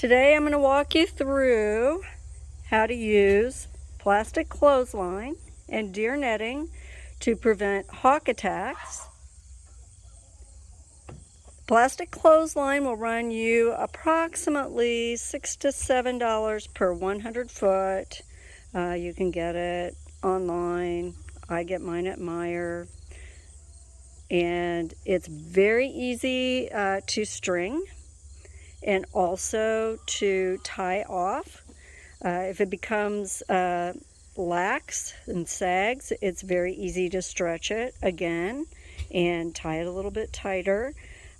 Today I'm going to walk you through how to use plastic clothesline and deer netting to prevent hawk attacks. Plastic clothesline will run you approximately $6 to $7 per 100 foot. You can get it online. I get mine at Meijer. And it's very easy to string and also to tie off. If it becomes lax and sags, it's very easy to stretch it again and tie it a little bit tighter.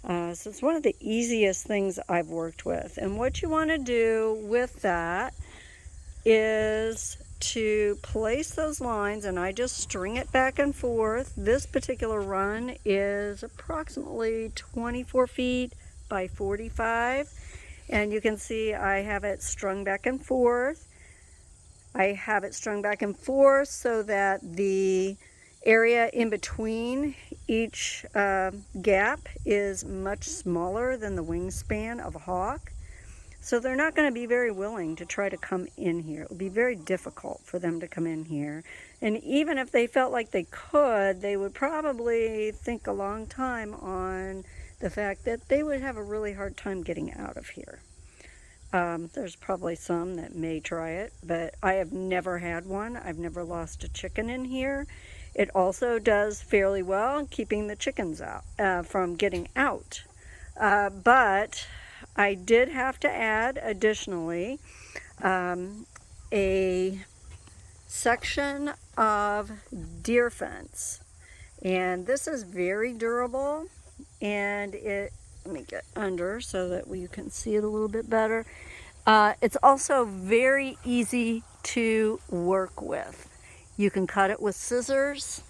So it's one of the easiest things I've worked with. And what you want to do with that is to place those lines, and I just string it back and forth. This particular run is approximately 24 feet by 45, and you can see I have it strung back and forth. I have it strung back and forth so that the area in between each gap is much smaller than the wingspan of a hawk. So they're not going to be very willing to try to come in here. It will be very difficult for them to come in here. And even if they felt like they could, they would probably think a long time on the fact that they would have a really hard time getting out of here. There's probably some that may try it, but I have never had one. I've never lost a chicken in here. It also does fairly well keeping the chickens out from getting out. But I did have to add additionally a section of deer fence, and this is very durable, and let me get under so that you can see it a little bit better. It's also very easy to work with. You can cut it with scissors,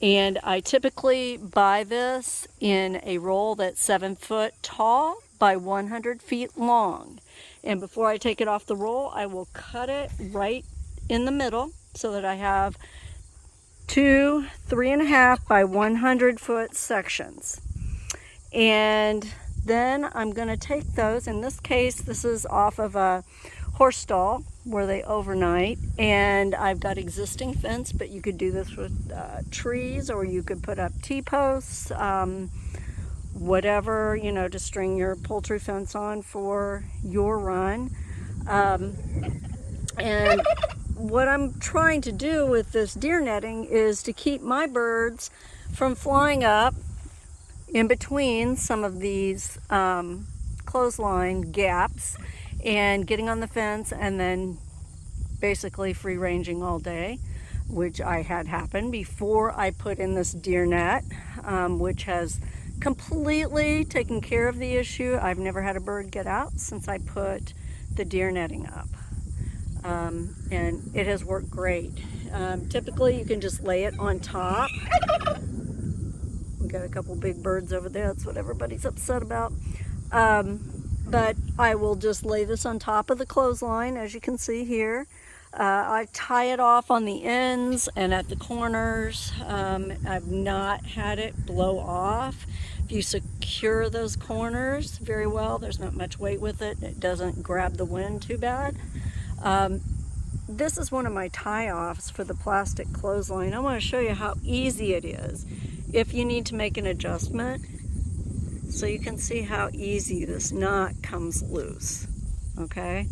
and I typically buy this in a roll that's 7 foot tall by 100 feet long. And before I take it off the roll, I will cut it right in the middle so that I have 2 3.5 by 100 foot sections. And then I'm going to take those. In this case, this is off of a horse stall where they overnight, and I've got existing fence, but you could do this with trees, or you could put up T-posts, whatever, to string your poultry fence on for your run. And what I'm trying to do with this deer netting is to keep my birds from flying up in between some of these clothesline gaps and getting on the fence and then basically free ranging all day, which I had happen before I put in this deer net, which has completely taken care of the issue. I've never had a bird get out since I put the deer netting up, and it has worked great. Typically you can just lay it on top. We got a couple big birds over there, that's what everybody's upset about. But I will just lay this on top of the clothesline, as you can see here. I tie it off on the ends and at the corners. I've not had it blow off. If you secure those corners very well, there's not much weight with it. It doesn't grab the wind too bad. This is one of my tie-offs for the plastic clothesline. I want to show you how easy it is if you need to make an adjustment, so you can see how easy this knot comes loose. Okay,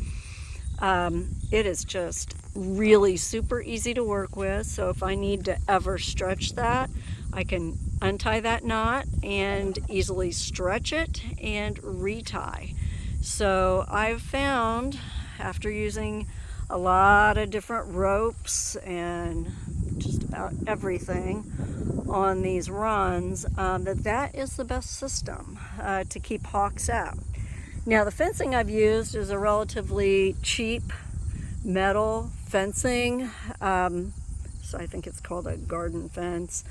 it is just really super easy to work with. So if I need to ever stretch that, I can untie that knot and easily stretch it and retie. So I've found, after using a lot of different ropes and just about everything on these runs, that is the best system to keep hawks out. Now the fencing I've used is a relatively cheap metal fencing, so I think it's called a garden fence,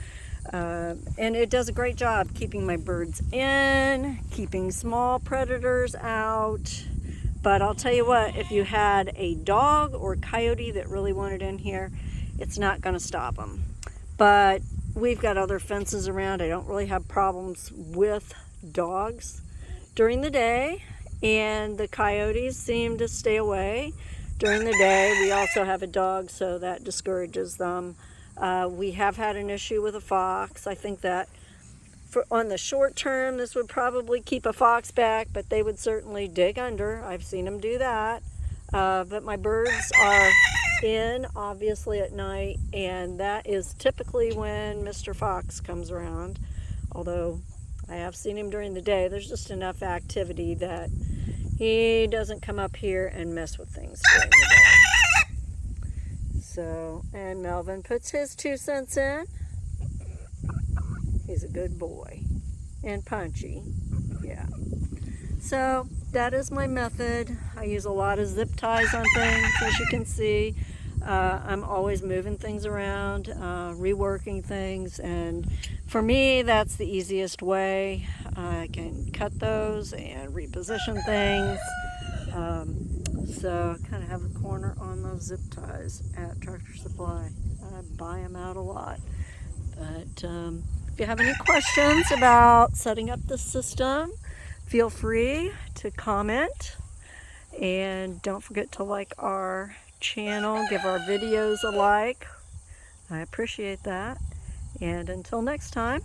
and it does a great job keeping my birds in, keeping small predators out. But I'll tell you what, if you had a dog or coyote that really wanted in here, it's not going to stop them. But we've got other fences around. I don't really have problems with dogs during the day, and the coyotes seem to stay away during the day. We also have a dog, so that discourages them. We have had an issue with a fox. I think that on the short term, this would probably keep a fox back, but they would certainly dig under. I've seen them do that. But my birds are in, obviously, at night, and that is typically when Mr. Fox comes around. Although I have seen him during the day, there's just enough activity that he doesn't come up here and mess with things during the day. So, and Melvin puts his 2 cents in. He's a good boy. And punchy. Yeah. So that is my method. I use a lot of zip ties on things, as you can see. I'm always moving things around, reworking things, and for me that's the easiest way. I can cut those and reposition things. So I kind of have a corner on those zip ties at Tractor Supply. I buy them out a lot. But if you have any questions about setting up the system, feel free to comment, and don't forget to like our channel, give our videos a like. I appreciate that. And until next time.